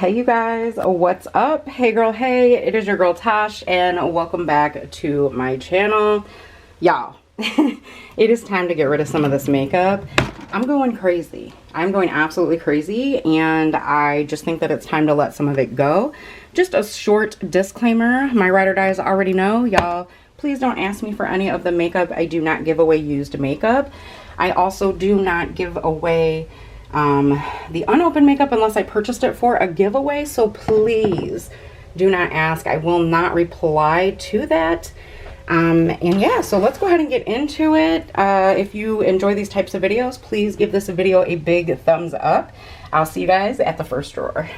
Hey you guys, what's up? Hey girl, hey, it is your girl Tash and welcome back to my channel. Y'all, it is time to get rid of some of this makeup. I'm going crazy. I'm going absolutely crazy and I just think that it's time to let some of it go. Just a short disclaimer, my ride or dies already know, y'all, please don't ask me for any of the makeup. I do not give away used makeup. I also do not give away the unopened makeup unless I purchased it for a giveaway, so please do not ask. I will not reply to that. And yeah, so let's go ahead and get into it. If you enjoy these types of videos, please give this video a big thumbs up. I'll see you guys at the first drawer.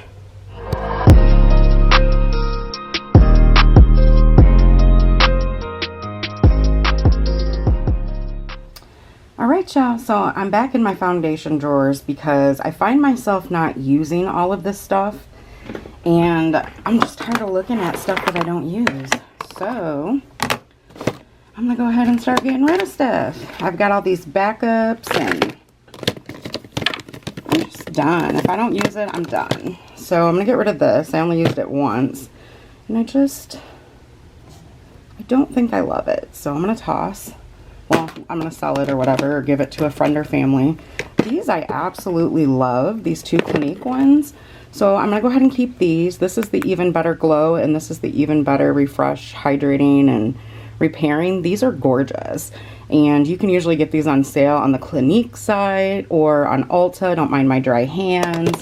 Alright y'all, so I'm back in my foundation drawers because I find myself not using all of this stuff and I'm just tired of looking at stuff that I don't use. So I'm gonna go ahead and start getting rid of stuff. I've got all these backups and I'm just done. If I don't use it, I'm done. So I'm gonna get rid of this. I only used it once and I don't think I love it. So I'm gonna toss. Well, I'm going to sell it or whatever, or give it to a friend or family. These I absolutely love, these two Clinique ones. So I'm going to go ahead and keep these. This is the Even Better Glow, and this is the Even Better Refresh, Hydrating, and Repairing. These are gorgeous. And you can usually get these on sale on the Clinique site or on Ulta. Don't mind my dry hands.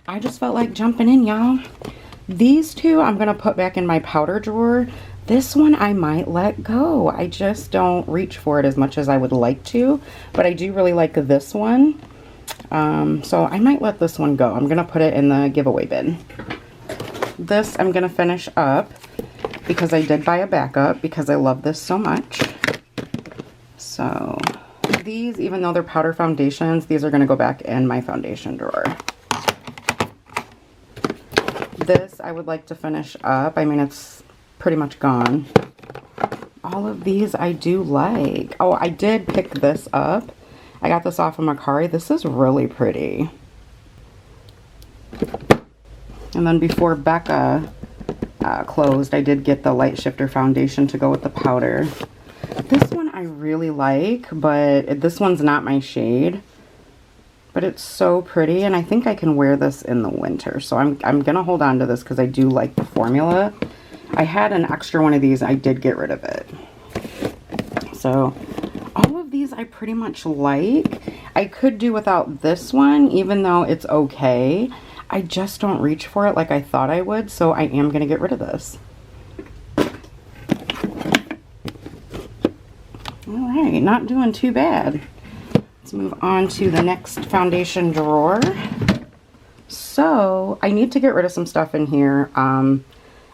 I just felt like jumping in, y'all. These two I'm going to put back in my powder drawer. This one I might let go. I just don't reach for it as much as I would like to, but I do really like this one. So I might let this one go. I'm going to put it in the giveaway bin. This I'm going to finish up because I did buy a backup because I love this so much. So these, even though they're powder foundations, these are going to go back in my foundation drawer. This I would like to finish up. I mean, it's pretty much gone. All of these I do like. Oh, I did pick this up. I got this off of Mercari. This is really pretty. And then before Becca closed, I did get the Light Shifter foundation to go with the powder. This one I really like, but this one's not my shade. But it's so pretty, and I think I can wear this in the winter. So I'm gonna hold on to this because I do like the formula. I had an extra one of these. I did get rid of it. So all of these I pretty much like. I could do without this one, even though it's okay. I just don't reach for it like I thought I would, so I am going to get rid of this. Alright, not doing too bad. Let's move on to the next foundation drawer. So I need to get rid of some stuff in here.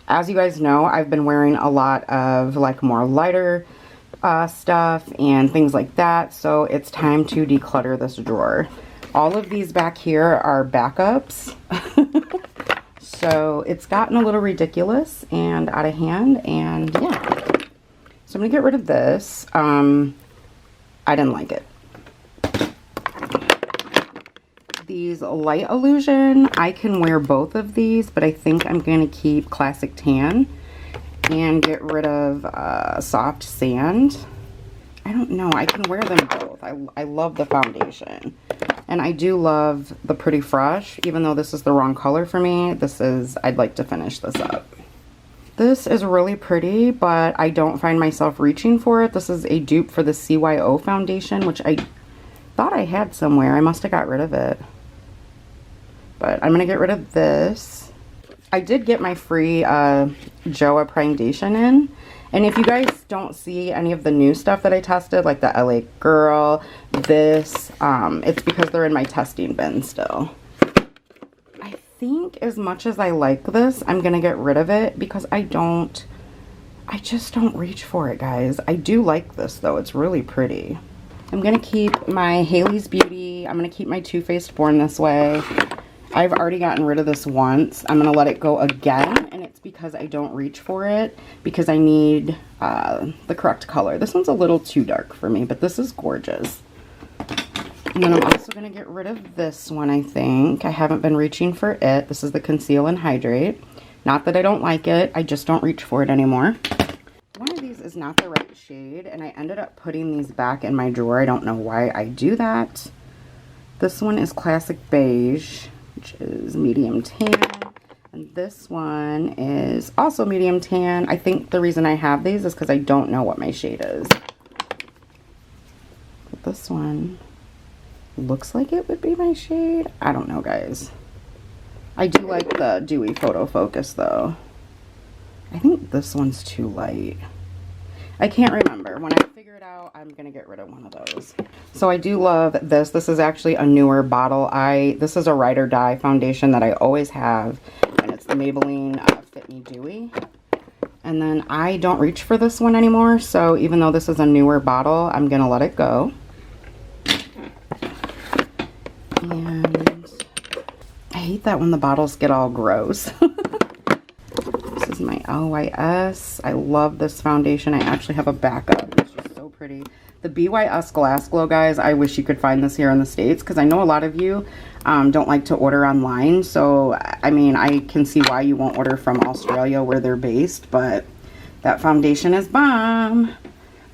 As you guys know, I've been wearing a lot of like more lighter stuff and things like that. So it's time to declutter this drawer. All of these back here are backups. So it's gotten a little ridiculous and out of hand. And yeah. So I'm going to get rid of this. I didn't like it. These Light Illusion, I can wear both of these, but I think I'm going to keep Classic Tan and get rid of Soft Sand. I don't know, I can wear them both. I love the foundation. And I do love the Pretty Fresh, even though this is the wrong color for me. I'd like to finish this up. This is really pretty, but I don't find myself reaching for it. This is a dupe for the CYO foundation, which I thought I had somewhere. I must have got rid of it. But I'm going to get rid of this. I did get my free JOA Foundation in. And if you guys don't see any of the new stuff that I tested, like the LA Girl, this, it's because they're in my testing bin still. I think as much as I like this, I'm going to get rid of it because I just don't reach for it, guys. I do like this, though. It's really pretty. I'm going to keep my Hailey's Beauty. I'm going to keep my Too Faced Born This Way. I've already gotten rid of this once. I'm going to let it go again, and it's because I don't reach for it, because I need the correct color. This one's a little too dark for me, but this is gorgeous. And then I'm also going to get rid of this one, I think. I haven't been reaching for it. This is the Conceal and Hydrate. Not that I don't like it, I just don't reach for it anymore. One of these is not the right shade, and I ended up putting these back in my drawer. I don't know why I do that. This one is Classic Beige, which is medium tan. And this one is also medium tan. I think the reason I have these is because I don't know what my shade is. But this one looks like it would be my shade. I don't know, guys. I do like the Dewy Photo Focus, though. I think this one's too light. I can't remember. When I figure it out, I'm going to get rid of one of those. So I do love this. This is actually a newer bottle. This is a Ride or Die foundation that I always have. And it's the Maybelline Fit Me Dewy. And then I don't reach for this one anymore. So even though this is a newer bottle, I'm going to let it go. And I hate that when the bottles get all gross. This is my LYS. I love this foundation. I actually have a backup. It's just so pretty. The BYS Glass Glow, guys, I wish you could find this here in the States, because I know a lot of you don't like to order online. So, I mean, I can see why you won't order from Australia where they're based, but that foundation is bomb.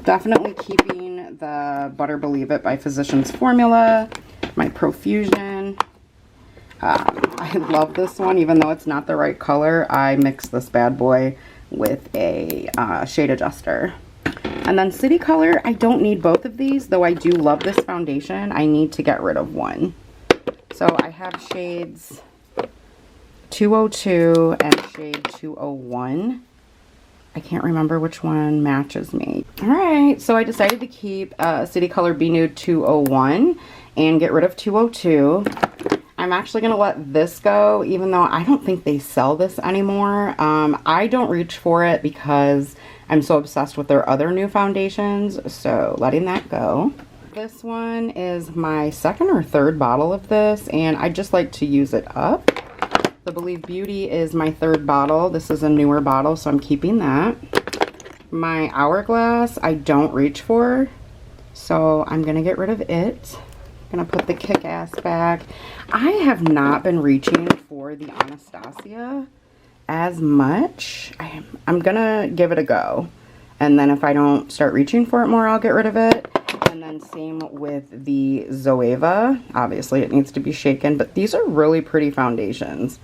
Definitely keeping the Butter Believe It by Physicians Formula, my Profusion. I love this one, even though it's not the right color. I mixed this bad boy with a shade adjuster. And then City Color, I don't need both of these, though I do love this foundation. I need to get rid of one. So I have shades 202 and shade 201. I can't remember which one matches me. Alright, so I decided to keep City Color Be Nude 201 and get rid of 202. I'm actually going to let this go, even though I don't think they sell this anymore. I don't reach for it because I'm so obsessed with their other new foundations, so letting that go. This one is my second or third bottle of this, and I just like to use it up. The Believe Beauty is my third bottle. This is a newer bottle, so I'm keeping that. My Hourglass, I don't reach for, so I'm going to get rid of it. Gonna put the Kick-Ass back. I have not been reaching for the Anastasia as much. I'm gonna give it a go, and then if I don't start reaching for it more, I'll get rid of it. And then same with the Zoeva. Obviously it needs to be shaken, but these are really pretty foundations,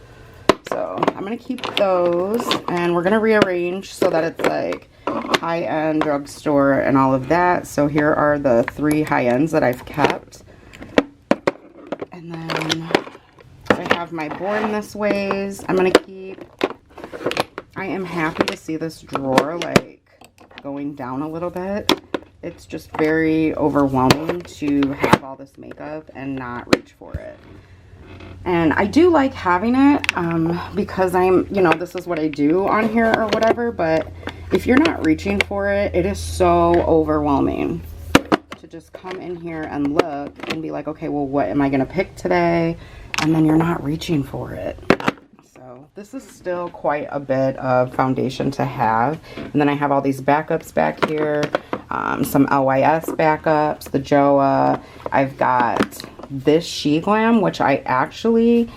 so I'm gonna keep those, and we're gonna rearrange so that it's like high-end drugstore and all of that. So here are the 3 high-ends that I've kept. And then I have my Born This Ways. I'm going to keep. I am happy to see this drawer like going down a little bit. It's just very overwhelming to have all this makeup and not reach for it. And I do like having it because this is what I do on here or whatever. But if you're not reaching for it, it is so overwhelming. Just come in here and look and be like, okay, well, what am I gonna pick today? And then you're not reaching for it. So this is still quite a bit of foundation to have. And then I have all these backups back here, some LYS backups, the Joa. I've got this She Glam, which I actually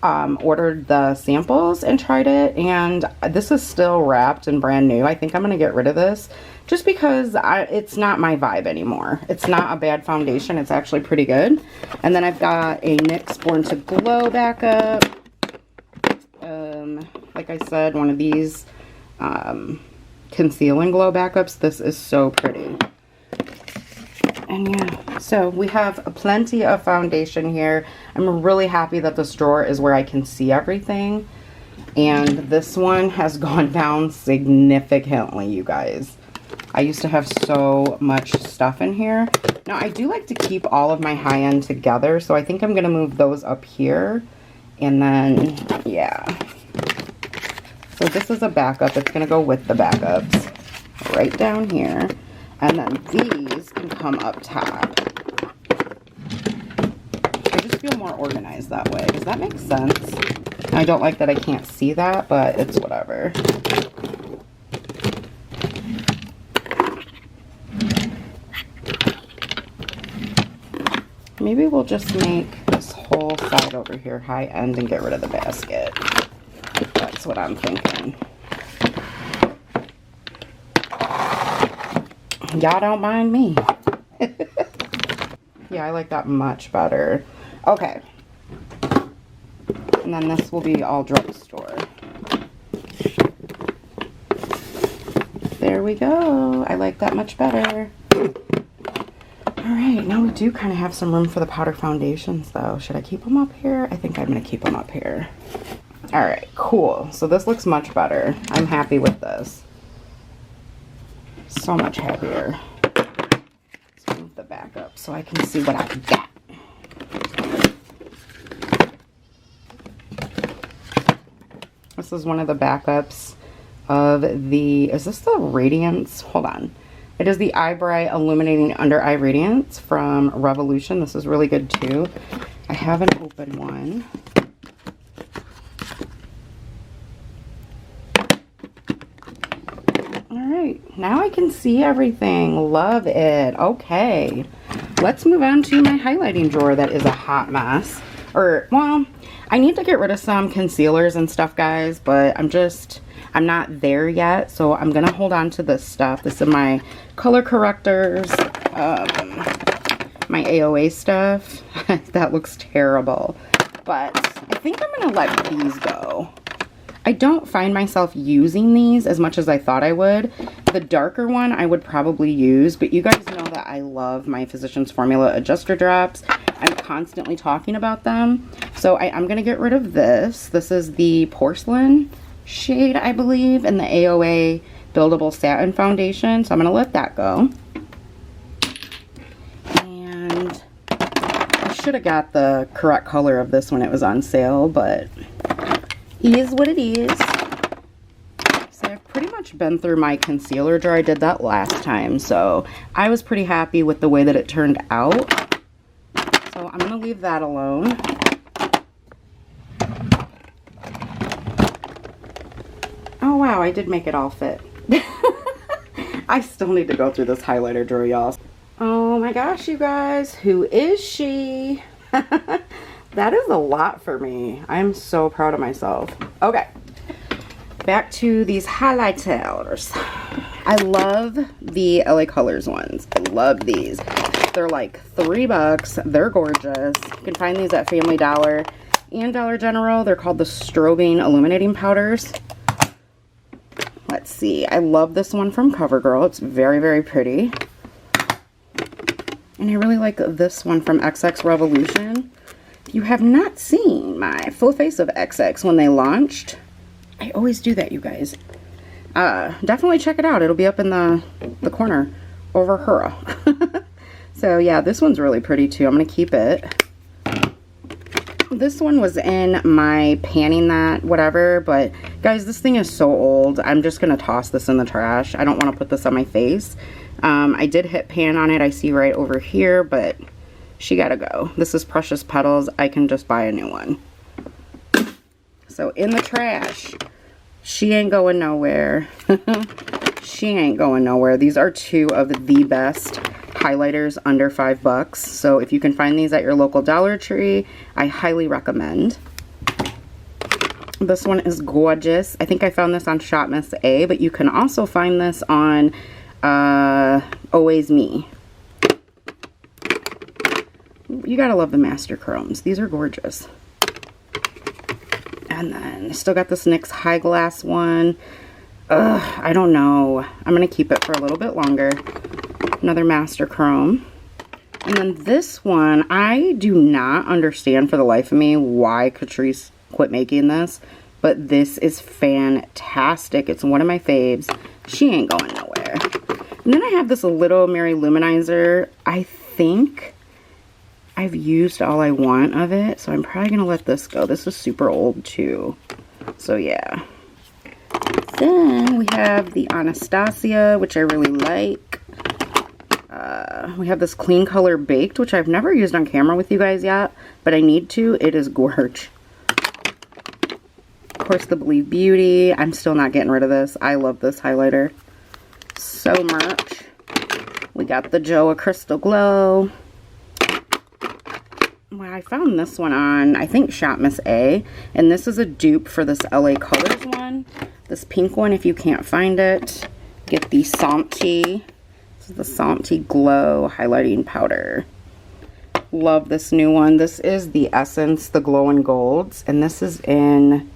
ordered the samples and tried it, and this is still wrapped and brand new. I think I'm gonna get rid of this just because it's not my vibe anymore. It's not a bad foundation. It's actually pretty good. And then I've got a NYX Born to Glow backup. Like I said, one of these Conceal and Glow backups. This is so pretty. And yeah, so we have plenty of foundation here. I'm really happy that this drawer is where I can see everything. And this one has gone down significantly, you guys. I used to have so much stuff in here. Now, I do like to keep all of my high-end together, so I think I'm going to move those up here. And then, yeah. So this is a backup. It's going to go with the backups right down here. And then these can come up top. I just feel more organized that way. Does that make sense? I don't like that I can't see that, but it's whatever. maybe we'll just make this whole side over here high end and get rid of the basket. That's what I'm thinking. Y'all don't mind me. Yeah, I like that much better. Okay. And then this will be all drugstore. There we go. I like that much better. Alright, now we do kind of have some room for the powder foundations though. Should I keep them up here? I think I'm going to keep them up here. Alright, cool. So this looks much better. I'm happy with this. So much happier. Let's move the back up so I can see what I got. This is one of the backups of the, is this the Radiance? Hold on. It is the Eye Bright Illuminating Under Eye Radiance from Revolution. This is really good too. I haven't opened one. Alright, now I can see everything. Love it. Okay. Let's move on to my highlighting drawer that is a hot mess. Or, well, I need to get rid of some concealers and stuff, guys, but I'm not there yet, so I'm gonna hold on to this stuff. This is my color correctors, my AOA stuff. That looks terrible, but I think I'm gonna let these go. I don't find myself using these as much as I thought I would. The darker one I would probably use, but you guys know that I love my Physicians Formula adjuster drops. I'm constantly talking about them. So I'm going to get rid of this. This is the Porcelain shade, I believe, in the AOA Buildable Satin Foundation. So I'm going to let that go. And I should have got the correct color of this when it was on sale, but it is what it is. So I've pretty much been through my concealer drawer. I did that last time, so I was pretty happy with the way that it turned out. So I'm going to leave that alone. Oh wow, I did make it all fit. I still need to go through this highlighter drawer, y'all. Oh my gosh, you guys, who is she? That is a lot for me. I'm so proud of myself. Okay, back to these highlighters. I love the LA Colors ones. I love these. They're like $3. They're gorgeous. You can find these at Family Dollar and Dollar General. They're called the Strobing Illuminating Powders. Let's see. I love this one from CoverGirl. It's very, very pretty. And I really like this one from XX Revolution. If you have not seen my full face of XX when they launched, I always do that, you guys. Definitely check it out. It'll be up in the corner over her. So yeah, this one's really pretty too. I'm going to keep it. This one was in my panning that whatever, but guys, this thing is so old. I'm just going to toss this in the trash. I don't want to put this on my face. I did hit pan on it. I see right over here, but she got to go. This is Precious Petals. I can just buy a new one. So in the trash. She ain't going nowhere. She ain't going nowhere. These are two of the best highlighters under $5. So if you can find these at your local Dollar Tree, I highly recommend. This one is gorgeous. I think I found this on SHOPMISSA, but you can also find this on Always Me. You gotta love the Master Chromes. These are gorgeous. And then still got this NYX High Glass one. Ugh, I don't know. I'm going to keep it for a little bit longer. Another Master Chrome. And then this one, I do not understand for the life of me why Catrice quit making this. But this is fantastic. It's one of my faves. She ain't going nowhere. And then I have this little Mary Luminizer. I think I've used all I want of it, so I'm probably going to let this go. This is super old too. So yeah. Then we have the Anastasia, which I really like. We have this Clean Color Baked, which I've never used on camera with you guys yet, but I need to. It is gorge. Of course, the Believe Beauty. I'm still not getting rid of this. I love this highlighter so much. We got the Joa Crystal Glow. I found this one on, I think, SHOPMISSA, and this is a dupe for this LA Colors one. This pink one, if you can't find it, get the Santi. This is the Santi Glow Highlighting Powder. Love this new one. This is the Essence, the Glow and Golds, and this is in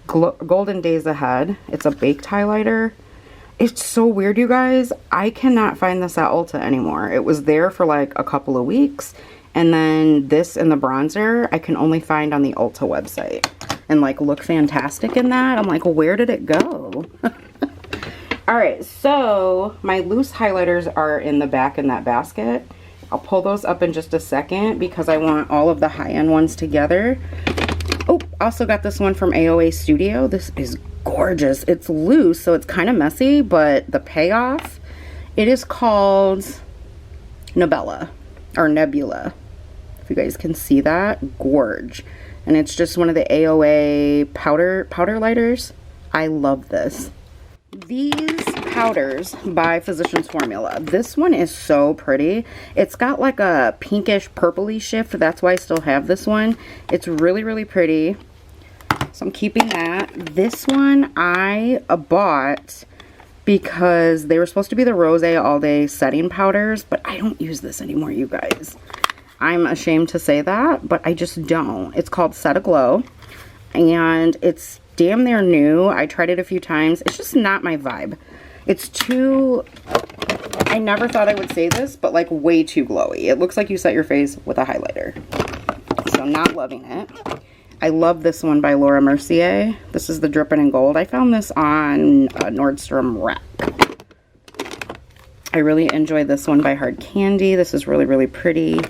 Golden Days Ahead. It's a baked highlighter. It's so weird, you guys. I cannot find this at Ulta anymore. It was there for like a couple of weeks, and then this and the bronzer I can only find on the Ulta website and like look fantastic in that. I'm like, where did it go? All right, so my loose highlighters are in the back in that basket. I'll pull those up in just a second because I want all of the high-end ones together. Oh, also got this one from AOA Studio. This is gorgeous. It's loose, so it's kind of messy, but the payoff, it is called Nebula, or Nebula. If you guys can see that, gorge. And it's just one of the AOA powder lighters. I love this. These powders by Physicians Formula. This one is so pretty. It's got like a pinkish purpley shift. That's why I still have this one. It's really, really pretty. So I'm keeping that. This one I bought because they were supposed to be the Rose All Day setting powders, but I don't use this anymore, you guys. I'm ashamed to say that, but I just don't. It's called Set a Glow, and it's damn near new. I tried it a few times. It's just not my vibe. It's too, I never thought I would say this, but like way too glowy. It looks like you set your face with a highlighter. So not loving it. I love this one by Laura Mercier. This is the Drippin' in Gold. I found this on Nordstrom Rack. I really enjoy this one by Hard Candy. This is really, really pretty.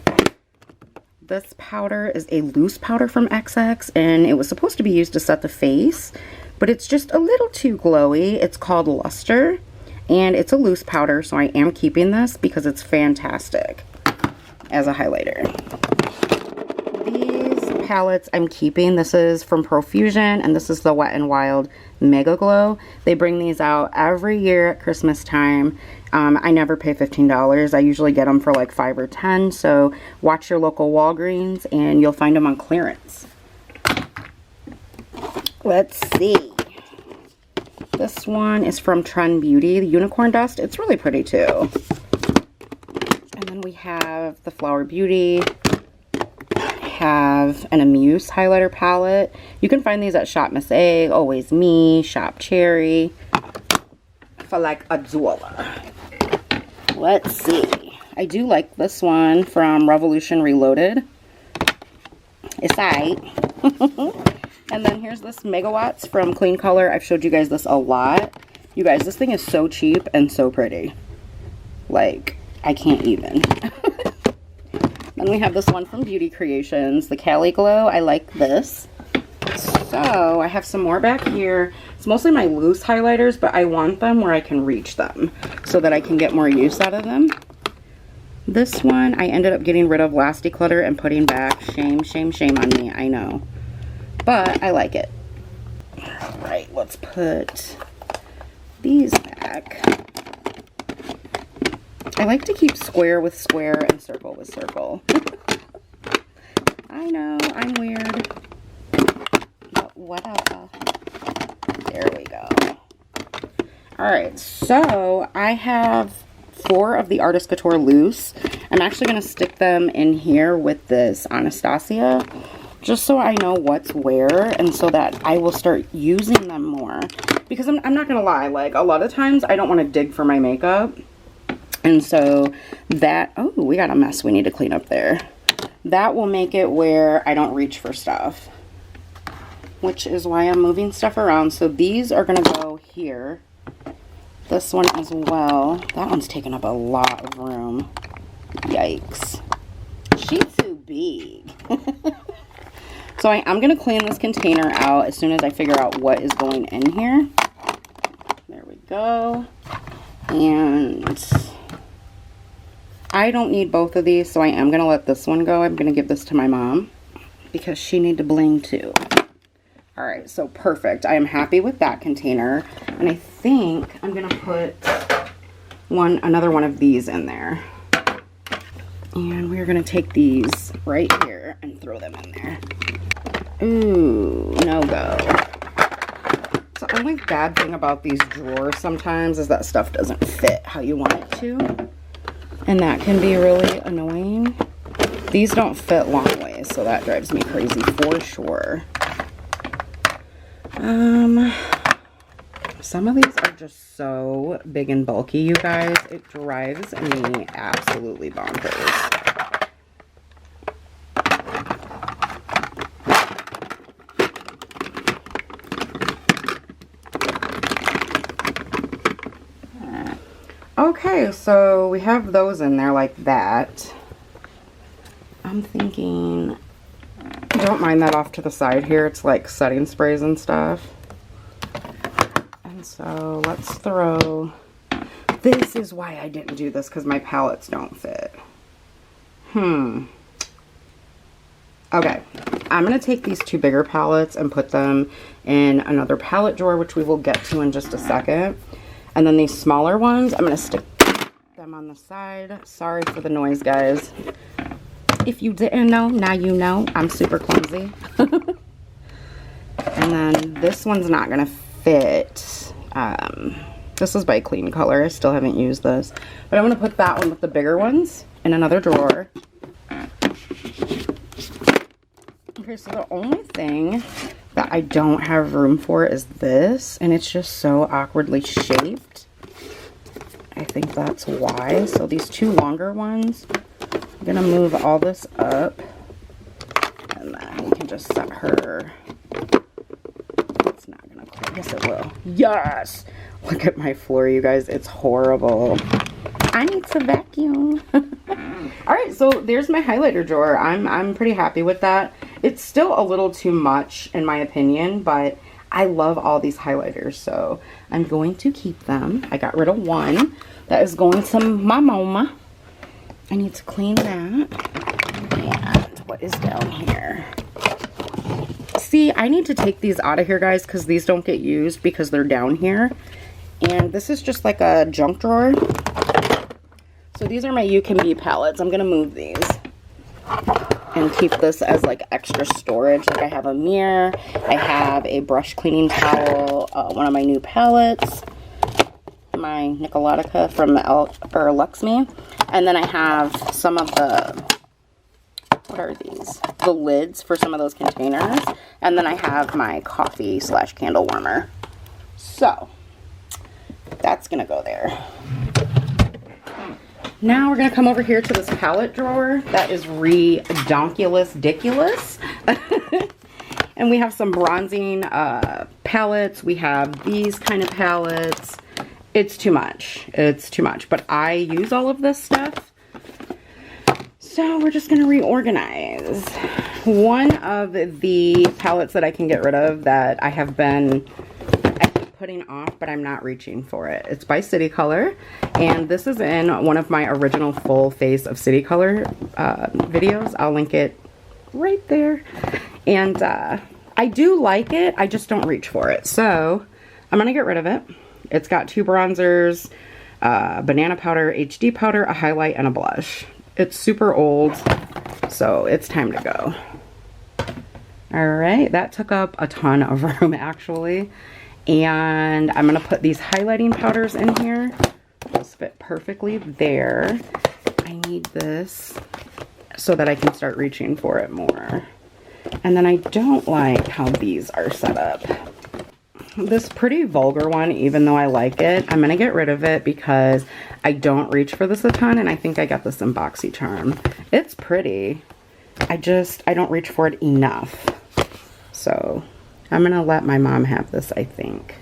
This powder is a loose powder from XX, and it was supposed to be used to set the face, but it's just a little too glowy. It's called Luster, and it's a loose powder, so I am keeping this because it's fantastic as a highlighter. These palettes I'm keeping. This is from Profusion, and this is the Wet n Wild Mega Glow. They bring these out every year at Christmas time. I never pay $15. I usually get them for like $5 or $10. So watch your local Walgreens and you'll find them on clearance. Let's see. This one is from Trend Beauty, the Unicorn Dust. It's really pretty too. And then we have the Flower Beauty. Have an Amuse highlighter palette. You can find these at ShopMissA, Always Me, Shop Cherry, for like $1. Let's see. I do like this one from Revolution Reloaded. It's aight. And then here's this Megawatts from Clean Color. I've showed you guys this a lot. You guys, this thing is so cheap and so pretty. Like, I can't even. Then we have this one from Beauty Creations, the Cali Glow. I like this. So I have some more back here. It's mostly my loose highlighters, but I want them where I can reach them so that I can get more use out of them. This one I ended up getting rid of last declutter and putting back. Shame, shame, shame on me, I know. But I like it. All right, let's put these back. I like to keep square with square and circle with circle. I know, I'm weird. But whatever. There we go. Alright, so I have 4 of the Artist Couture loose. I'm actually going to stick them in here with this Anastasia, just so I know what's where and so that I will start using them more. Because I'm not going to lie, like a lot of times I don't want to dig for my makeup. And so that, oh, we got a mess we need to clean up there. That will make it where I don't reach for stuff, which is why I'm moving stuff around. So these are going to go here. This one as well. That one's taking up a lot of room. Yikes. She's too big. So I'm going to clean this container out as soon as I figure out what is going in here. There we go. And I don't need both of these, so I am going to let this one go. I'm going to give this to my mom because she needs to bling too. Alright, so perfect. I am happy with that container. And I think I'm going to put another one of these in there. And we're going to take these right here and throw them in there. Ooh, no go. The only bad thing about these drawers sometimes is that stuff doesn't fit how you want it to. And that can be really annoying. These don't fit long ways, so that drives me crazy for sure. Some of these are just so big and bulky, you guys. It drives me absolutely bonkers. Okay, so we have those in there like that. I'm thinking, don't mind that off to the side here. It's like setting sprays and stuff. And so let's throw, this is why I didn't do this, because my palettes don't fit. Okay, I'm going to take these two bigger palettes and put them in another palette drawer, which we will get to in just a second. And then these smaller ones, I'm going to stick them on the side. Sorry for the noise, guys. If you didn't know, now you know. I'm super clumsy. And then this one's not going to fit. This is by Clean Color. I still haven't used this. But I'm going to put that one with the bigger ones in another drawer. Okay, so the only thing that I don't have room for is this, and it's just so awkwardly shaped. I think that's why. So these two longer ones, I'm gonna move all this up, and then we can just set her. It's not gonna quite, yes it will. Yes! Look at my floor, you guys, it's horrible. I need to vacuum. Alright, so there's my highlighter drawer. I'm pretty happy with that. It's still a little too much in my opinion, but I love all these highlighters, so I'm going to keep them. I got rid of one that is going to my mama. I need to clean that. And what is down here? See, I need to take these out of here, guys, because these don't get used because they're down here. And this is just like a junk drawer. So these are my You Can Be palettes. I'm going to move these and keep this as like extra storage. Like I have a mirror, I have a brush cleaning towel, one of my new palettes, my Nicolotica from Luxme, and then I have some of the, what are these? The lids for some of those containers, and then I have my coffee / candle warmer. So that's gonna go there. Now we're going to come over here to this palette drawer that is redonkulous-diculous. And we have some bronzing palettes. We have these kind of palettes. It's too much. It's too much. But I use all of this stuff. So we're just going to reorganize. One of the palettes that I can get rid of that I have been putting off, but I'm not reaching for it. It's by City Color, and this is in one of my original full face of City Color videos. I'll link it right there. And I do like it, I just don't reach for it. So I'm gonna get rid of it. It's got two bronzers, banana powder, HD powder, a highlight, and a blush. It's super old, so it's time to go. All right, that took up a ton of room actually. And I'm going to put these highlighting powders in here. Those fit perfectly there. I need this so that I can start reaching for it more. And then I don't like how these are set up. This pretty vulgar one, even though I like it, I'm going to get rid of it because I don't reach for this a ton, and I think I got this in BoxyCharm. It's pretty. I don't reach for it enough. So I'm going to let my mom have this, I think.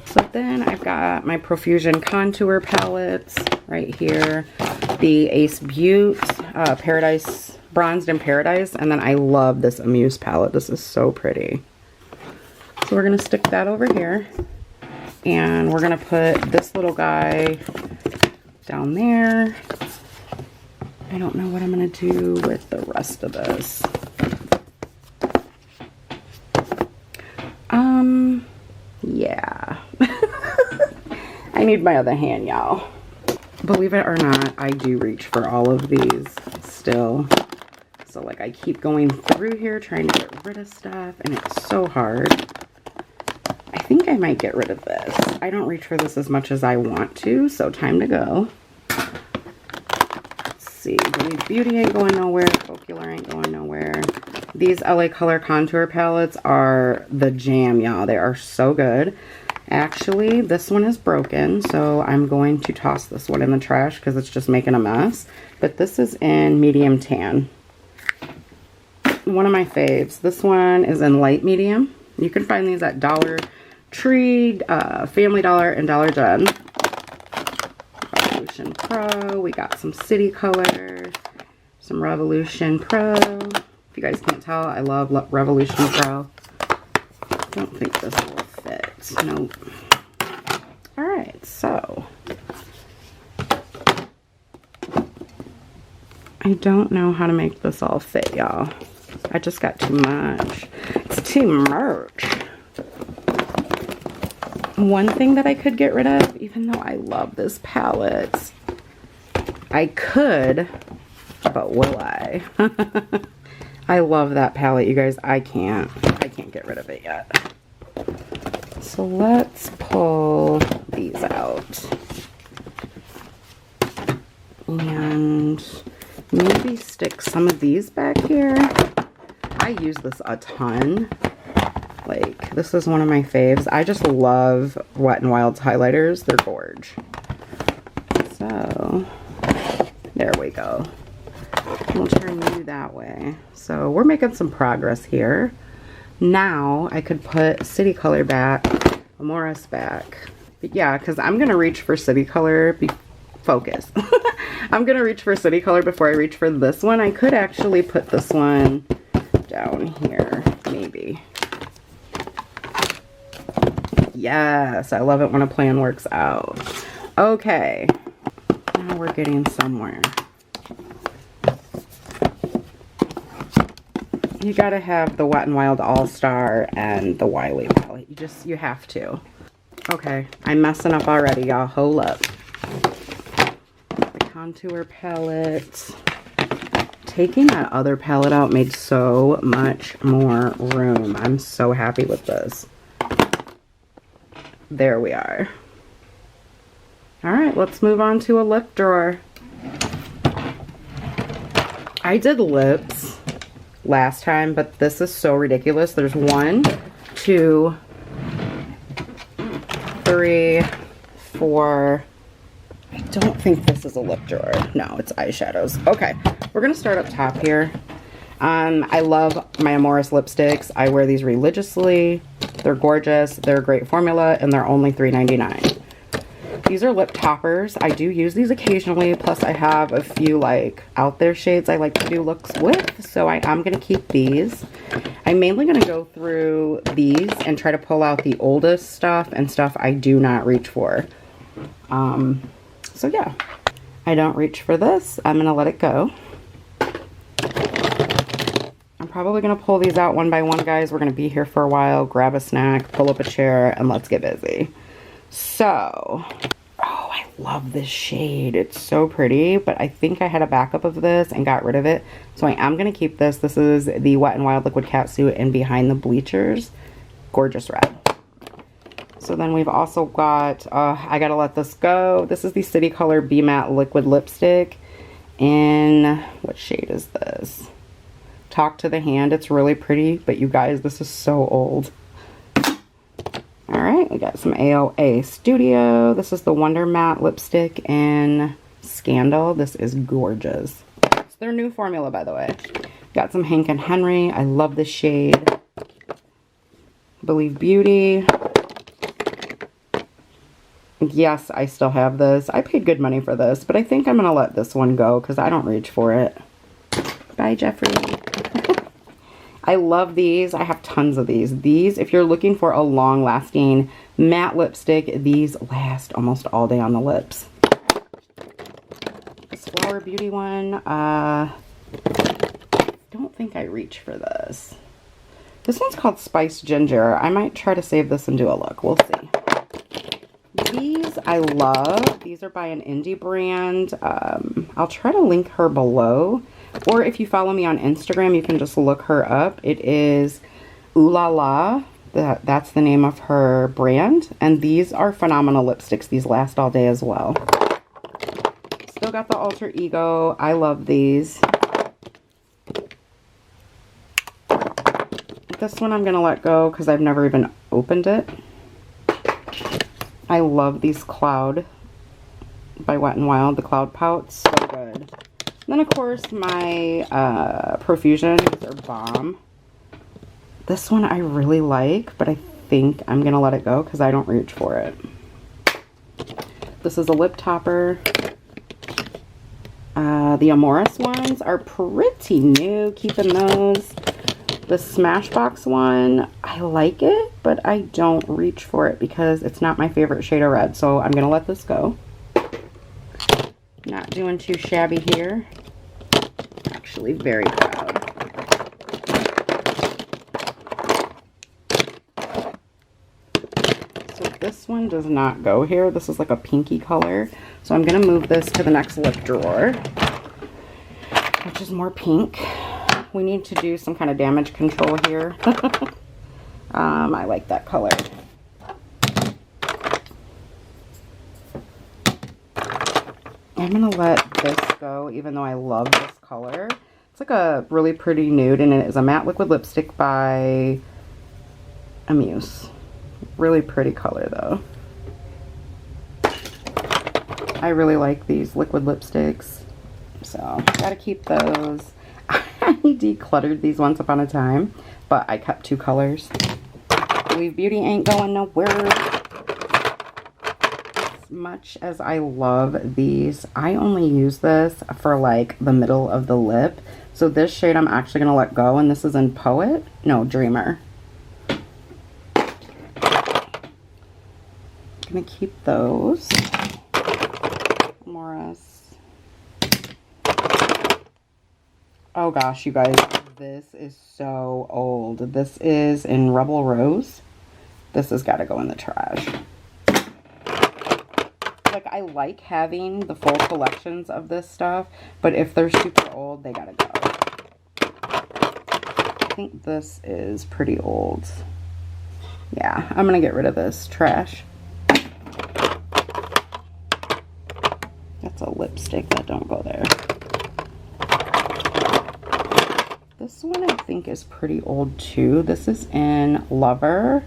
So then I've got my Profusion contour palettes right here. The Ace Butte Paradise, Bronzed in Paradise. And then I love this Amuse palette. This is so pretty. So we're going to stick that over here. And we're going to put this little guy down there. I don't know what I'm going to do with the rest of this. Yeah. I need my other hand, y'all. Believe it or not, I do reach for all of these still. So like I keep going through here trying to get rid of stuff, and it's so hard. I think I might get rid of this. I don't reach for this as much as I want to, so time to go. Let's see, Believe Beauty ain't going nowhere. Folkular ain't going nowhere. These LA Color Contour palettes are the jam, y'all. They are so good. Actually, this one is broken, so I'm going to toss this one in the trash because it's just making a mess. But this is in medium tan. One of my faves. This one is in light medium. You can find these at Dollar Tree, Family Dollar, and Dollar Gen. Revolution Pro. We got some City Color, some Revolution Pro. If you guys can't tell, I love Revolution Pro. I don't think this will fit. Nope. Alright, so I don't know how to make this all fit, y'all. I just got too much. It's too much. One thing that I could get rid of, even though I love this palette, I could, but will I? I love that palette, you guys. I can't get rid of it yet. So let's pull these out. And maybe stick some of these back here. I use this a ton. Like, this is one of my faves. I just love Wet n Wild's highlighters. They're gorge. So, there we go. We'll turn you that way. So, we're making some progress here. Now, I could put City Color back, Amoris back. But yeah, because I'm going to reach for City Color. Focus. I'm going to reach for City Color before I reach for this one. I could actually put this one down here, maybe. Yes, I love it when a plan works out. Okay, now we're getting somewhere. You gotta have the Wet n Wild All-Star and the Wiley palette. You have to. Okay, I'm messing up already, y'all. Hold up. The contour palette. Taking that other palette out made so much more room. I'm so happy with this. There we are. Alright, let's move on to a lip drawer. I did lips last time, but this is so ridiculous. There's 1, 2, 3, 4. I don't think this is a lip drawer. No, it's eyeshadows. Okay, we're gonna start up top here. I love my Amoris lipsticks. I wear these religiously. They're gorgeous. They're a great formula, and they're only $3.99. These are lip toppers. I do use these occasionally. Plus, I have a few like out there shades I like to do looks with. So I'm gonna keep these. I'm mainly gonna go through these and try to pull out the oldest stuff and stuff I do not reach for. So yeah, I don't reach for this. I'm gonna let it go. I'm probably gonna pull these out one by one, guys. We're gonna be here for a while. Grab a snack, pull up a chair, and let's get busy. So, oh, I love this shade. It's so pretty, but I think I had a backup of this and got rid of it. So I am gonna keep this. This is the Wet n Wild Liquid Catsuit in Behind the Bleachers. Gorgeous red. So then we've also got, I gotta let this go. This is the City Color Be Matte Liquid Lipstick in, what shade is this? Talk to the Hand. It's really pretty, but you guys, this is so old. Alright, we got some AOA Studio. This is the Wonder Matte Lipstick in Scandal. This is gorgeous. It's their new formula, by the way. Got some Hank and Henry. I love this shade. Believe Beauty. Yes, I still have this. I paid good money for this, but I think I'm going to let this one go because I don't reach for it. Bye, Jeffrey. I love these. I have tons of these. These, if you're looking for a long-lasting matte lipstick, these last almost all day on the lips. This Flower Beauty one, I don't think I reach for this. This one's called Spiced Ginger. I might try to save this and do a look. We'll see. These I love. These are by an indie brand. I'll try to link her below. Or if you follow me on Instagram, you can just look her up. It is Ooh La La. That's the name of her brand. And these are phenomenal lipsticks. These last all day as well. Still got the Alter Ego. I love these. This one I'm going to let go because I've never even opened it. I love these Cloud by Wet n Wild, the Cloud Pouts. So good. And then, of course, my Profusion. These are bomb. This one I really like, but I think I'm going to let it go because I don't reach for it. This is a lip topper. The Amoris ones are pretty new. Keeping those. The Smashbox one, I like it, but I don't reach for it because it's not my favorite shade of red. So I'm going to let this go. Not doing too shabby here. Actually very proud. So this one does not go here. This is like a pinky color. So I'm going to move this to the next lip drawer, which is more pink. We need to do some kind of damage control here. I like that color. I'm going to let this go, even though I love this color. It's like a really pretty nude, and it is a matte liquid lipstick by Amuse. Really pretty color, though. I really like these liquid lipsticks, so gotta keep those. I decluttered these once upon a time, but I kept 2 colors. Leave Beauty ain't going nowhere. As much as I love these, I only use this for like the middle of the lip. So this shade I'm actually going to let go, and this is in Poet. No, Dreamer. I'm going to keep those. Morris. Oh gosh, you guys, this is so old. This is in Rebel Rose. This has got to go in the trash. Like, I like having the full collections of this stuff, but if they're super old, they got to go. I think this is pretty old. Yeah, I'm going to get rid of this trash. That's a lipstick. That don't go there. This one I think is pretty old too. This is in Lover.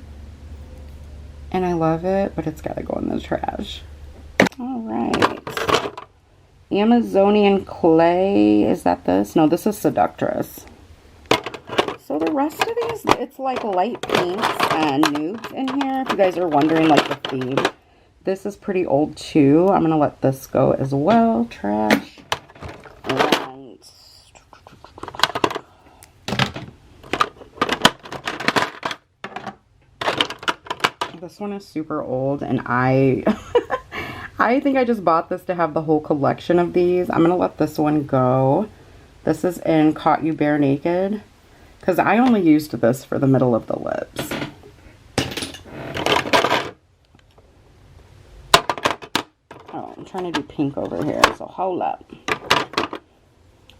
And I love it, but it's got to go in the trash. Alright. Amazonian Clay. Is that this? No, this is Seductress. So the rest of these, it's like light pinks and nudes in here. If you guys are wondering like the theme. This is pretty old too. I'm going to let this go as well. Trash. This one is super old, and I think I just bought this to have the whole collection of these. I'm going to let this one go. This is in Caught You Bare Naked, because I only used this for the middle of the lips. Oh, I'm trying to do pink over here, so hold up.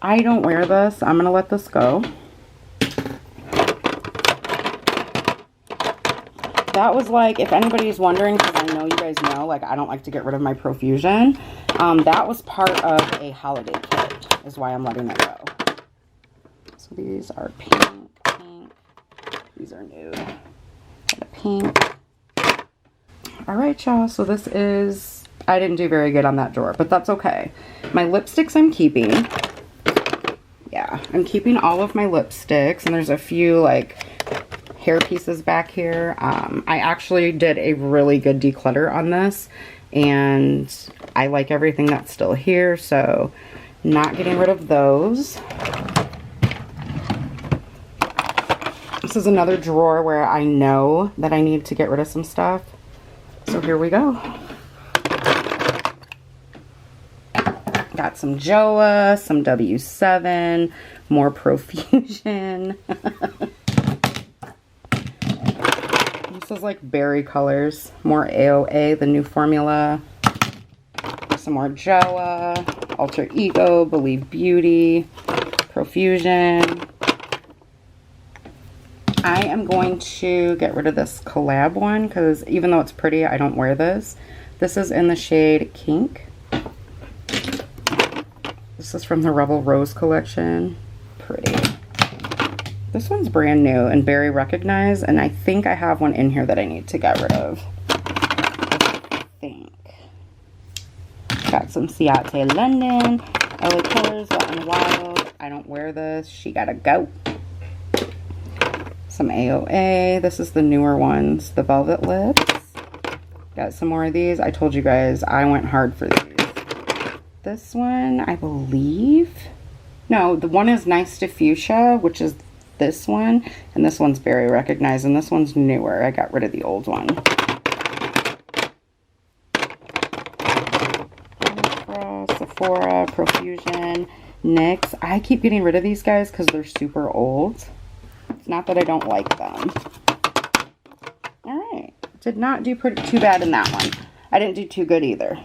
I don't wear this. I'm going to let this go. That was like, if anybody's wondering, because I know you guys know, like, I don't like to get rid of my Profusion. That was part of a holiday kit, is why I'm letting it go. So these are pink, pink. These are nude. Got a pink. Alright, y'all. So this is, I didn't do very good on that drawer, but that's okay. My lipsticks I'm keeping. Yeah, I'm keeping all of my lipsticks, and there's a few, like, hair pieces back here. I actually did a really good declutter on this, and I like everything that's still here, so not getting rid of those. This is another drawer where I know that I need to get rid of some stuff, so here we go. Got some Joa, some W7, more Profusion. This is like berry colors, more AOA, the new formula. Some more Joa, Alter Ego, Believe Beauty. Profusion. I am going to get rid of this collab one because even though it's pretty, I don't wear this. This is in the shade Kink. This is from the Rebel Rose collection. Pretty. This one's brand new and very recognized, and I think I have one in here that I need to get rid of. I think. Got some Chatty Lyndon, LA Colors, Wet n Wild. I don't wear this. She gotta go. Some AOA. This is the newer ones. The Velvet Lips. Got some more of these. I told you guys I went hard for these. This one, I believe. No, the one is Nice to Fuchsia, which is this one. And this one's very recognized. And this one's newer. I got rid of the old one. Sephora, Profusion, NYX. I keep getting rid of these guys because they're super old. It's not that I don't like them. Alright. Did not do too bad in that one. I didn't do too good either.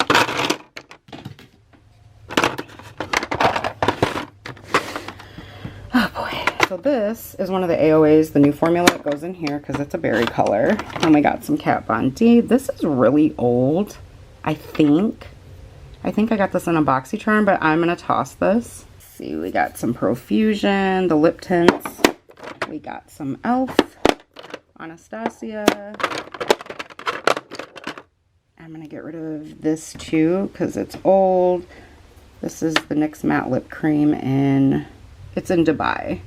Oh boy. So this is one of the AOAs, the new formula. It goes in here because it's a berry color. And we got some Kat Von D. This is really old, I think. I got this in a BoxyCharm, but I'm going to toss this. Let's see, we got some Profusion, the lip tints. We got some e.l.f. Anastasia. I'm going to get rid of this too because it's old. This is the NYX Matte Lip Cream and it's in Dubai.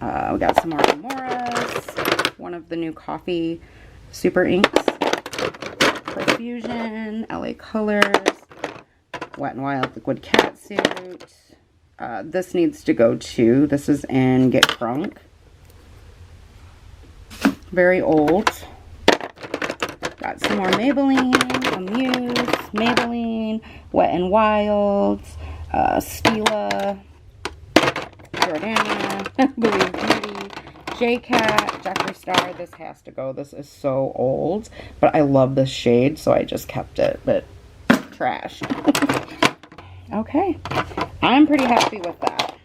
We got some more Amoras. One of the new coffee super inks. Profusion, LA Colors. Wet n Wild Liquid Catsuit. This needs to go too. This is in Get Crunk. Very old. Got some more Maybelline, Amuse, Maybelline, Wet n Wild, Stila, Jordana, Believe Beauty, J-Cat, Jeffree Star. This has to go. This is so old, but I love this shade, so I just kept it, but trash. Okay, I'm pretty happy with that.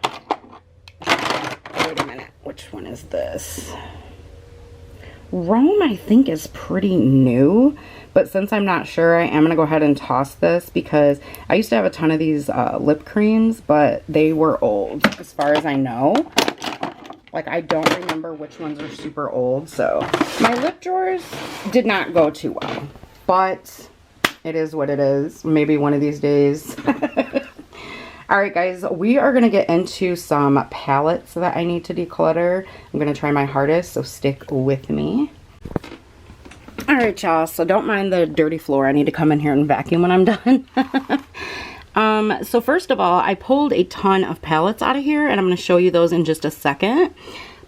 Wait a minute, which one is this? Rome, I think, is pretty new, but since I'm not sure, I am going to go ahead and toss this because I used to have a ton of these lip creams, but they were old as far as I know. Like, I don't remember which ones are super old, so my lip drawers did not go too well, but it is what it is. Maybe one of these days. Alright guys, we are going to get into some palettes that I need to declutter. I'm going to try my hardest, so stick with me. Alright y'all, so don't mind the dirty floor. I need to come in here and vacuum when I'm done. So first of all, I pulled a ton of palettes out of here, and I'm going to show you those in just a second.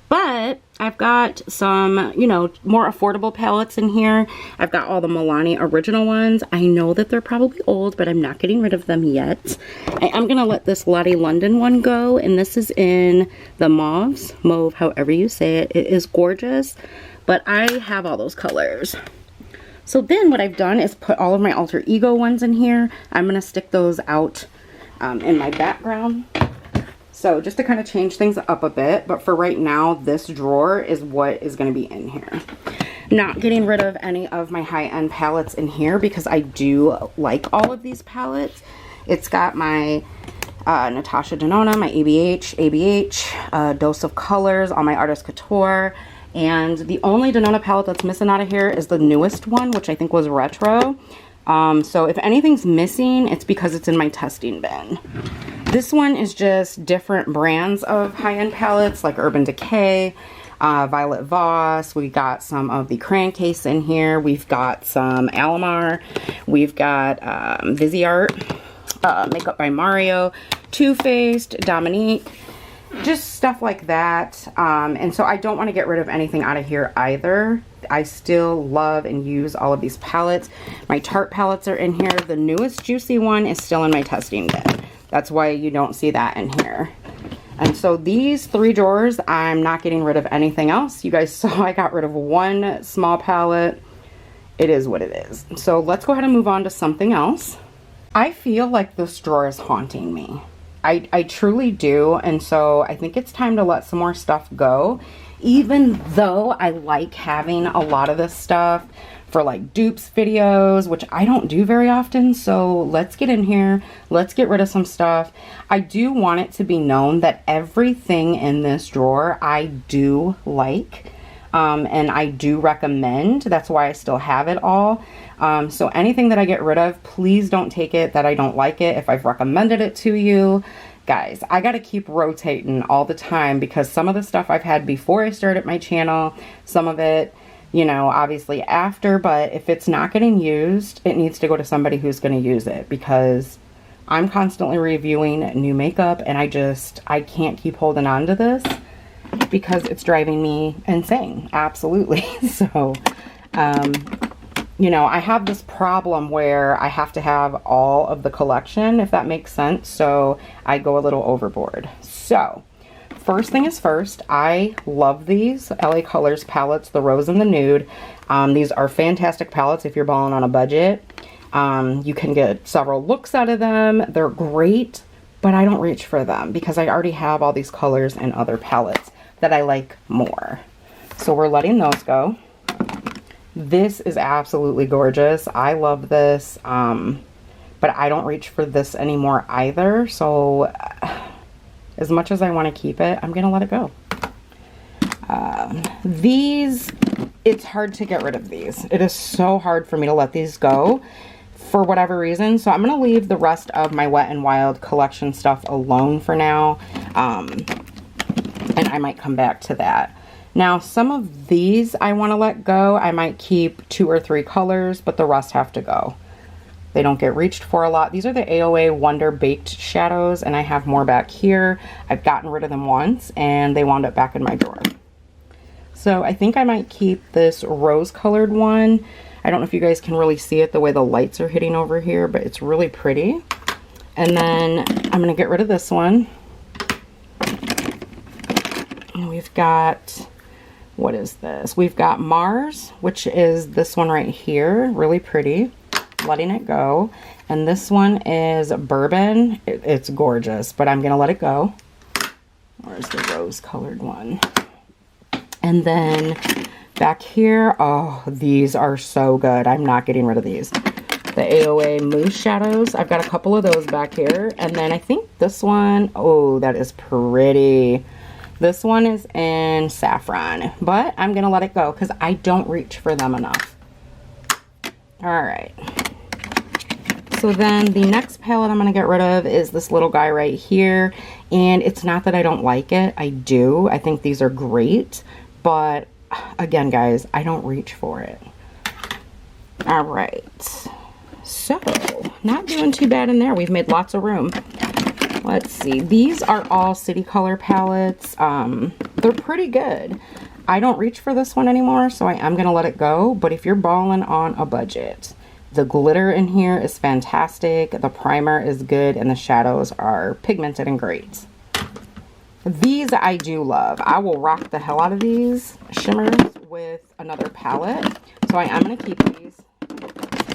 But I've got some, you know, more affordable palettes in here. I've got all the Milani original ones. I know that they're probably old, but I'm not getting rid of them yet. I am going to let this Lottie London one go, and this is in the mauve, however you say it. It is gorgeous, but I have all those colors. So then what I've done is put all of my alter ego ones in here. I'm going to stick those out in my background. So just to kind of change things up a bit, but for right now, this drawer is what is going to be in here. Not getting rid of any of my high-end palettes in here because I do like all of these palettes. It's got my Natasha Denona, my ABH, Dose of Colors, all my Artist Couture, and the only Denona palette that's missing out of here is the newest one, which I think was retro. So if anything's missing, it's because it's in my testing bin. This one is just different brands of high-end palettes like Urban Decay, Violet Voss. We got some of the Crankcase in here. We've got some Alamar. We've got Viseart, Makeup by Mario, Too Faced, Dominique, just stuff like that. And so I don't want to get rid of anything out of here either. I still love and use all of these palettes. My Tarte palettes are in here. The newest Juicy one is still in my testing bin. That's why you don't see that in here. And so these three drawers, I'm not getting rid of anything else. You guys saw I got rid of one small palette. It is what it is. So let's go ahead and move on to something else. I feel like this drawer is haunting me. I truly do. And so I think it's time to let some more stuff go. Even though I like having a lot of this stuff for like dupes videos, which I don't do very often. So let's get in here. Let's get rid of some stuff. I do want it to be known that everything in this drawer I do like. And I do recommend. That's why I still have it all. So anything that I get rid of, please don't take it that I don't like it if I've recommended it to you. Guys, I got to keep rotating all the time because some of the stuff I've had before I started my channel, some of it, you know, obviously after, but if it's not getting used, it needs to go to somebody who's going to use it because I'm constantly reviewing new makeup and I can't keep holding on to this because it's driving me insane. Absolutely. So, you know, I have this problem where I have to have all of the collection, if that makes sense. So I go a little overboard. So first thing is first, I love these LA Colors palettes, the Rose and the Nude. These are fantastic palettes if you're balling on a budget. You can get several looks out of them. They're great, but I don't reach for them because I already have all these colors and other palettes that I like more. So we're letting those go. This is absolutely gorgeous. I love this, but I don't reach for this anymore either. So as much as I want to keep it, I'm going to let it go. These, it's hard to get rid of these. It is so hard for me to let these go for whatever reason. So I'm going to leave the rest of my Wet n Wild collection stuff alone for now. And I might come back to that. Now, some of these I want to let go. I might keep 2 or 3 colors, but the rest have to go. They don't get reached for a lot. These are the AOA Wonder Baked Shadows, and I have more back here. I've gotten rid of them once, and they wound up back in my drawer. So I think I might keep this rose-colored one. I don't know if you guys can really see it the way the lights are hitting over here, but it's really pretty. And then I'm going to get rid of this one. And we've got... what is this? We've got Mars, which is this one right here. Really pretty. Letting it go. And this one is Bourbon. It's gorgeous, but I'm going to let it go. Where's the rose-colored one? And then back here, oh, these are so good. I'm not getting rid of these. The AOA Mousse Shadows. I've got a couple of those back here. And then I think this one, oh, that is pretty. This one is in Saffron, but I'm going to let it go because I don't reach for them enough. All right. So then the next palette I'm going to get rid of is this little guy right here. And it's not that I don't like it. I do. I think these are great. But again, guys, I don't reach for it. All right. So not doing too bad in there. We've made lots of room. Let's see. These are all City Color palettes. They're pretty good. I don't reach for this one anymore, so I am going to let it go. But if you're balling on a budget, the glitter in here is fantastic. The primer is good, and the shadows are pigmented and great. These I do love. I will rock the hell out of these shimmers with another palette. So I am going to keep these.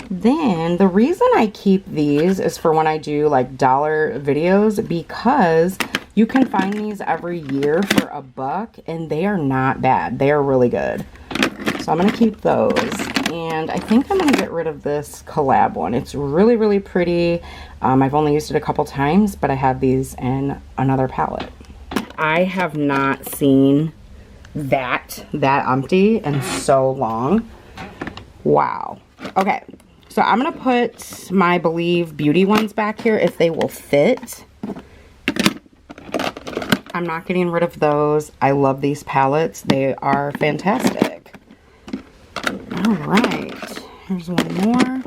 Then the reason I keep these is for when I do like dollar videos, because you can find these every year for $1 and they are not bad. They are really good. So I'm going to keep those. And I think I'm going to get rid of this collab one. It's really, really pretty. I've only used it a couple times, but I have these in another palette. I have not seen that empty in so long. Wow. Okay. So I'm going to put my Believe Beauty ones back here if they will fit. I'm not getting rid of those. I love these palettes. They are fantastic. All right. Here's one more.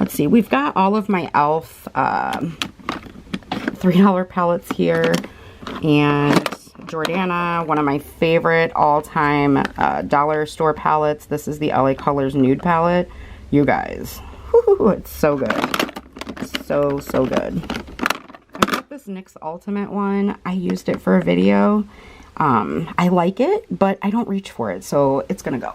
Let's see. We've got all of my e.l.f. $3 palettes here. And Jordana, one of my favorite all-time dollar store palettes. This is the LA Colors Nude palette. You guys, whoo, it's so good. So, so good. I got this NYX Ultimate one. I used it for a video. I like it, but I don't reach for it, so it's gonna go.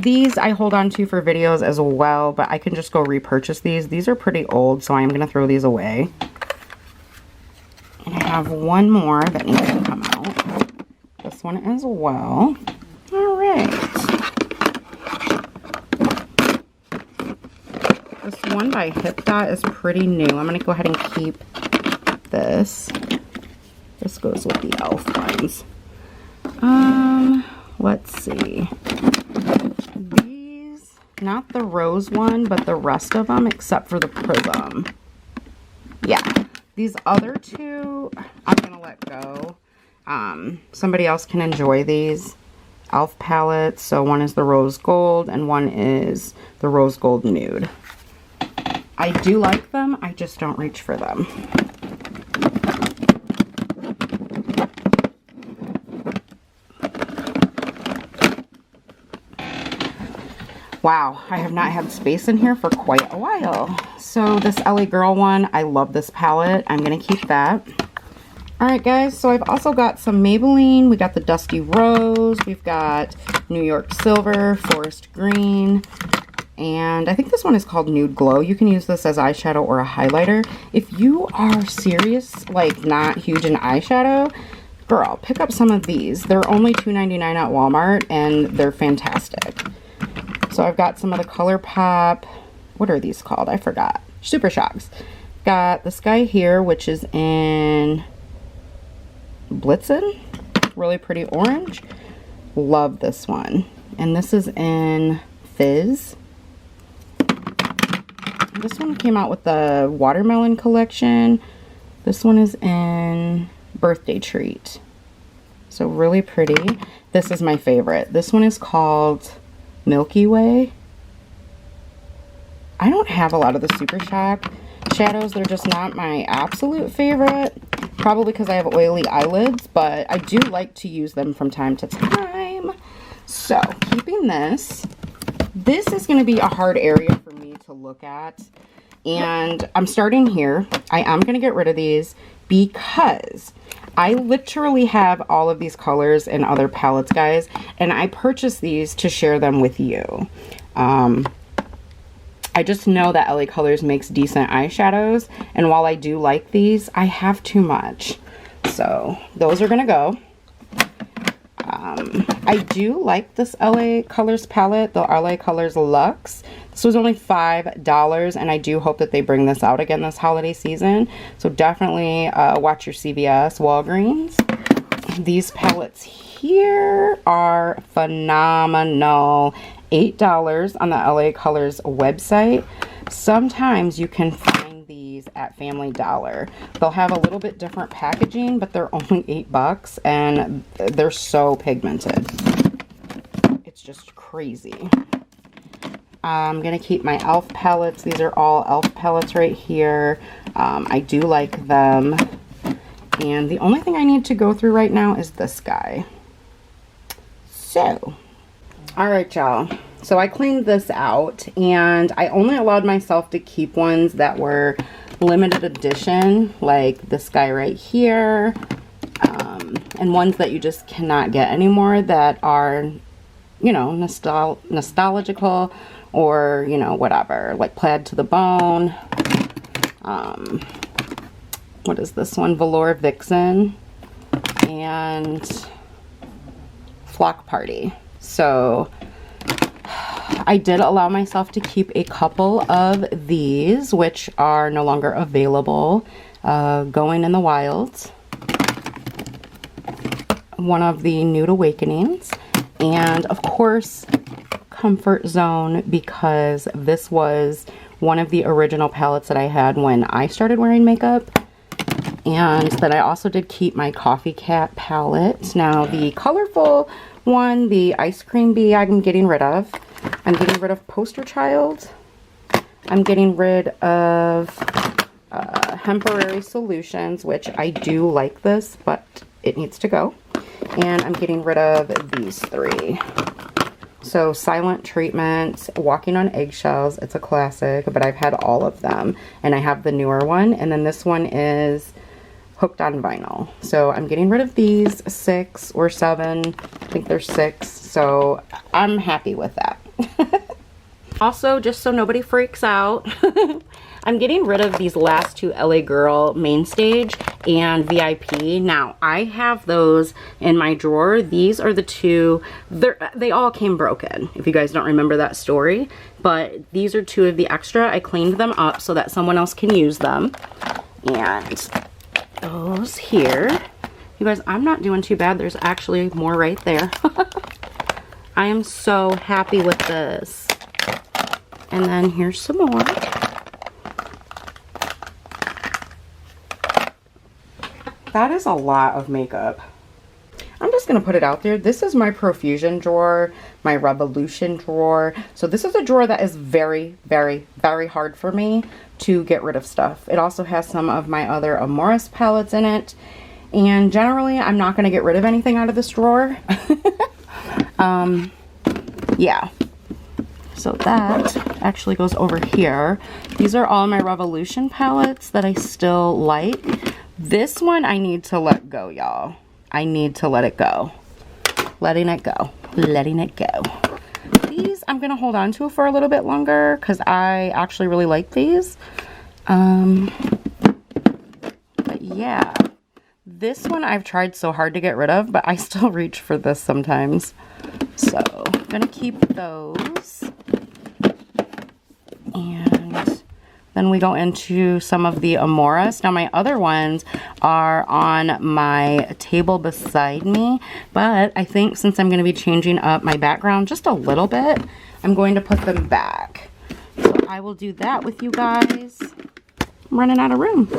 These I hold on to for videos as well, but I can just go repurchase these. These are pretty old, so I'm going to throw these away. And I have one more that needs to come out. This one as well. All right. This one by Hip Dot is pretty new. I'm going to go ahead and keep this. This goes with the e.l.f. ones. Let's see. These, not the rose one, but the rest of them except for the prism. Yeah, these other two, I'm gonna let go. Somebody else can enjoy these e.l.f. palettes. So one is the rose gold and one is the rose gold nude. I do like them, I just don't reach for them. Wow, I have not had space in here for quite a while. So this LA Girl one, I love this palette. I'm gonna keep that. All right, guys, so I've also got some Maybelline. We got the Dusty Rose. We've got New York Silver, Forest Green, and I think this one is called Nude Glow. You can use this as eyeshadow or a highlighter. If you are serious, like not huge in eyeshadow, girl, pick up some of these. They're only $2.99 at Walmart, and they're fantastic. So I've got some of the ColourPop, what are these called? I forgot. Super Shocks. Got this guy here, which is in Blitzen. Really pretty orange. Love this one. And this is in Fizz. This one came out with the Watermelon collection. This one is in Birthday Treat. So really pretty. This is my favorite. This one is called Milky Way. I don't have a lot of the Super Shock shadows. They're just not my absolute favorite. Probably because I have oily eyelids, but I do like to use them from time to time. So, keeping this. This is going to be a hard area for me to look at. And I'm starting here. I am going to get rid of these because I literally have all of these colors in other palettes, guys, and I purchased these to share them with you. I just know that LA Colors makes decent eyeshadows, and while I do like these, I have too much. So those are gonna go. I do like this LA Colors palette, the LA Colors Luxe. This was only $5, and I do hope that they bring this out again this holiday season. So definitely watch your CVS, Walgreens. These palettes here are phenomenal. $8 on the LA Colors website. Sometimes you can find these at Family Dollar. They'll have a little bit different packaging, but they're only $8, and they're so pigmented. It's just crazy. I'm going to keep my e.l.f. palettes. These are all e.l.f. palettes right here. I do like them. And the only thing I need to go through right now is this guy. So, all right, y'all. So I cleaned this out, and I only allowed myself to keep ones that were limited edition, like this guy right here, and ones that you just cannot get anymore that are, you know, nostalgical, or, you know, whatever, like Plaid to the Bone. What is this one? Velour Vixen and Flock Party. So I did allow myself to keep a couple of these, which are no longer available. Going in the Wilds. One of the Nude Awakenings. And of course, Comfort Zone, because this was one of the original palettes that I had when I started wearing makeup. And then I also did keep my Coffee Cat palette. Now the colorful one, the Ice Cream Bee, I'm getting rid of. I'm getting rid of Poster Child. I'm getting rid of Hemporary Solutions, which I do like this, but it needs to go. And I'm getting rid of these three. So Silent Treatment, Walking on Eggshells, it's a classic, but I've had all of them. And I have the newer one, and then this one is Hooked on Vinyl. So I'm getting rid of these 6 or 7. I think there's 6. So I'm happy with that. Also, just so nobody freaks out, I'm getting rid of these last two LA Girl Main Stage and VIP. Now, I have those in my drawer. These are the two, they all came broken, if you guys don't remember that story. But these are two of the extra. I cleaned them up so that someone else can use them. And those here. You guys, I'm not doing too bad. There's actually more right there. I am so happy with this. And then here's some more. That is a lot of makeup. I'm just going to put it out there. This is my Profusion drawer, my Revolution drawer. So this is a drawer that is very, very, very hard for me to get rid of stuff. It also has some of my other Amoris palettes in it. And generally, I'm not going to get rid of anything out of this drawer. Yeah. So that actually goes over here. These are all my Revolution palettes that I still like. This one I need to let go, y'all. I need to let it go. Letting it go. Letting it go. These I'm going to hold on to for a little bit longer because I actually really like these. But yeah. This one I've tried so hard to get rid of, but I still reach for this sometimes. So I'm going to keep those. And then we go into some of the Amoris. Now my other ones are on my table beside me, but I think since I'm going to be changing up my background just a little bit, I'm going to put them back. So I will do that with you guys. I'm running out of room.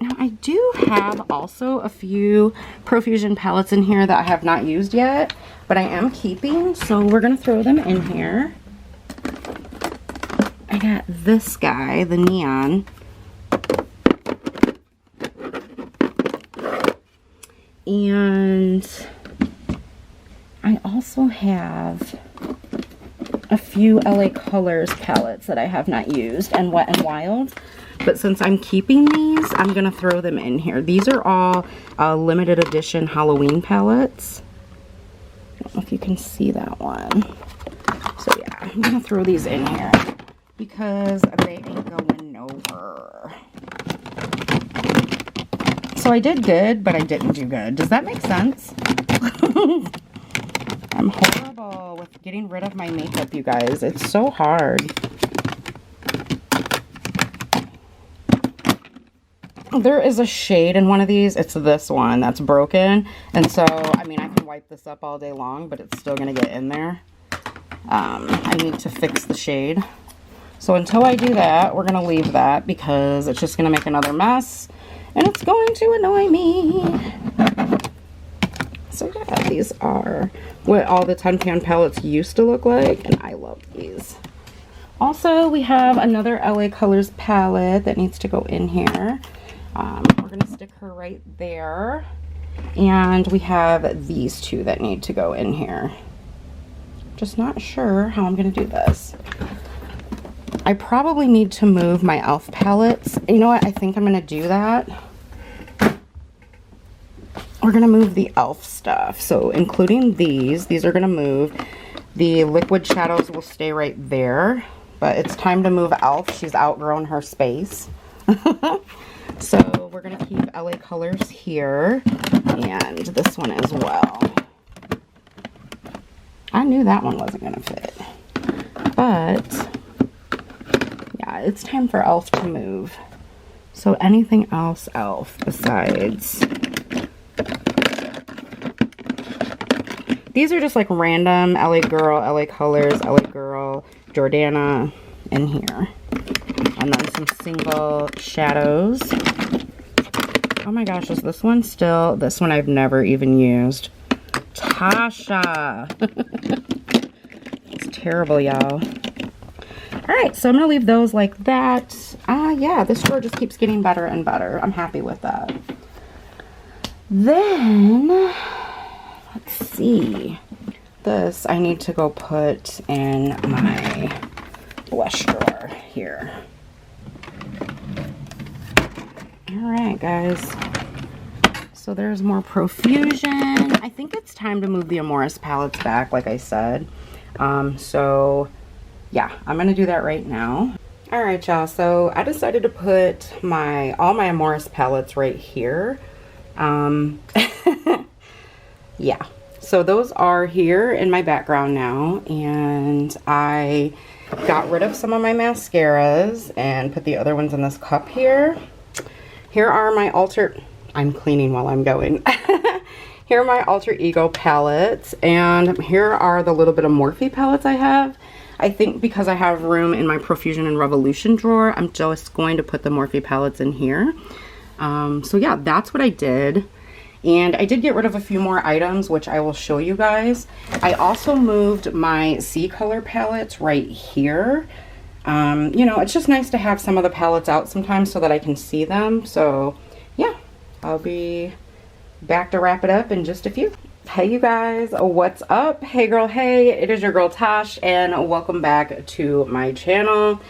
Now I do have also a few Profusion palettes in here that I have not used yet, but I am keeping, so we're going to throw them in here. I got this guy, the Neon. And I also have a few LA Colors palettes that I have not used, and Wet n Wild. But since I'm keeping these, I'm going to throw them in here. These are all limited edition Halloween palettes. I don't know if you can see that one. So yeah, I'm going to throw these in here because they ain't going nowhere. So I did good, but I didn't do good. Does that make sense? I'm horrible with getting rid of my makeup, you guys. It's so hard. There is a shade in one of these. It's this one that's broken. And so, I mean, I can wipe this up all day long, but it's still going to get in there. I need to fix the shade. So until I do that, we're going to leave that because it's just going to make another mess. And it's going to annoy me. So yeah, these are what all the 10 pan palettes used to look like. And I love these. Also, we have another LA Colors palette that needs to go in here. We're going to stick her right there. And we have these two that need to go in here. Just not sure how I'm going to do this. I probably need to move my e.l.f. palettes. You know what? I think I'm going to do that. We're going to move the e.l.f. stuff. So including these are going to move. The liquid shadows will stay right there. But it's time to move e.l.f. She's outgrown her space. So we're going to keep LA Colors here. And this one as well. I knew that one wasn't going to fit. But yeah, it's time for e.l.f. to move. So anything else e.l.f. besides. These are just like random LA Girl, LA Colors, LA Girl, Jordana in here. And then some single shadows. Oh my gosh, is this one still? This one I've never even used. Tasha. It's terrible, y'all. Alright, so I'm going to leave those like that. Yeah, this drawer just keeps getting better and better. I'm happy with that. Then, let's see. This I need to go put in my blush drawer here. Alright, guys. So there's more Profusion. I think it's time to move the Amoris palettes back, like I said. So yeah, I'm gonna do that right now. All right, y'all, so I decided to put all my Amoris palettes right here. Yeah, so those are here in my background now, and I got rid of some of my mascaras and put the other ones in this cup here. Here are my I'm cleaning while I'm going. Here are my alter ego palettes, and here are the little bit of Morphe palettes I have. I think because I have room in my Profusion and Revolution drawer, I'm just going to put the Morphe palettes in here. So yeah, that's what I did. And I did get rid of a few more items, which I will show you guys. I also moved my C color palettes right here. You know, it's just nice to have some of the palettes out sometimes so that I can see them. So yeah, I'll be back to wrap it up in just a few. Hey you guys, what's up? Hey girl, hey, it is your girl Tash, and welcome back to my channel.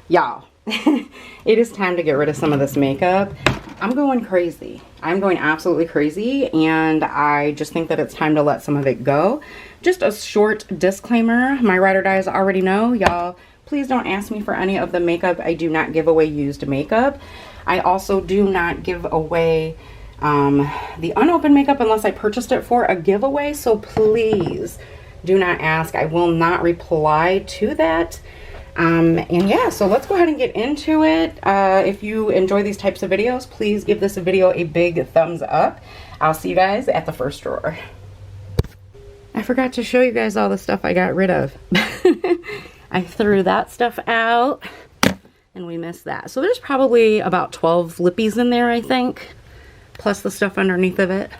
Y'all, it is time to get rid of some of this makeup. I'm going crazy. I'm going absolutely crazy, and I just think that it's time to let some of it go. Just a short disclaimer, my ride or dies already know, y'all, please don't ask me for any of the makeup. I do not give away used makeup. I also do not give away the unopened makeup unless I purchased it for a giveaway, so please do not ask. I will not reply to that. And yeah, so let's go ahead and get into it. If you enjoy these types of videos, please give this video a big thumbs up. I'll see you guys at the first drawer. I forgot to show you guys all the stuff I got rid of. I threw that stuff out and we missed that. So there's probably about 12 lippies in there, I think, plus the stuff underneath of it.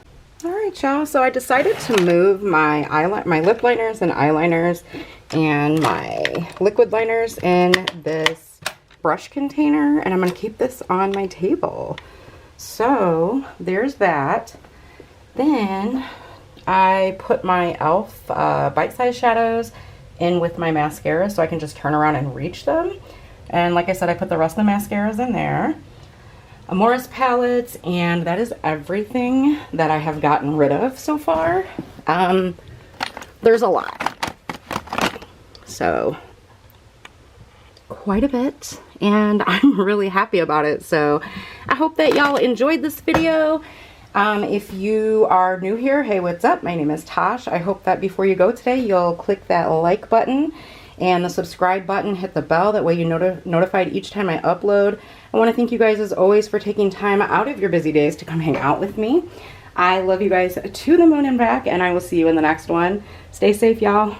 All right, y'all, so I decided to move my lip liners and eyeliners and my liquid liners in this brush container, and I'm going to keep this on my table. So there's that. Then I put my e.l.f. bite-sized shadows in with my mascara so I can just turn around and reach them. And like I said, I put the rest of the mascaras in there. Amoris palettes, and that is everything that I have gotten rid of so far. There's a lot. So quite a bit, and I'm really happy about it. So I hope that y'all enjoyed this video. If you are new here, hey, what's up? My name is Tash. I hope that before you go today, you'll click that like button and the subscribe button, hit the bell, that way you're notified each time I upload. I want to thank you guys as always for taking time out of your busy days to come hang out with me. I love you guys to the moon and back, and I will see you in the next one. Stay safe, y'all.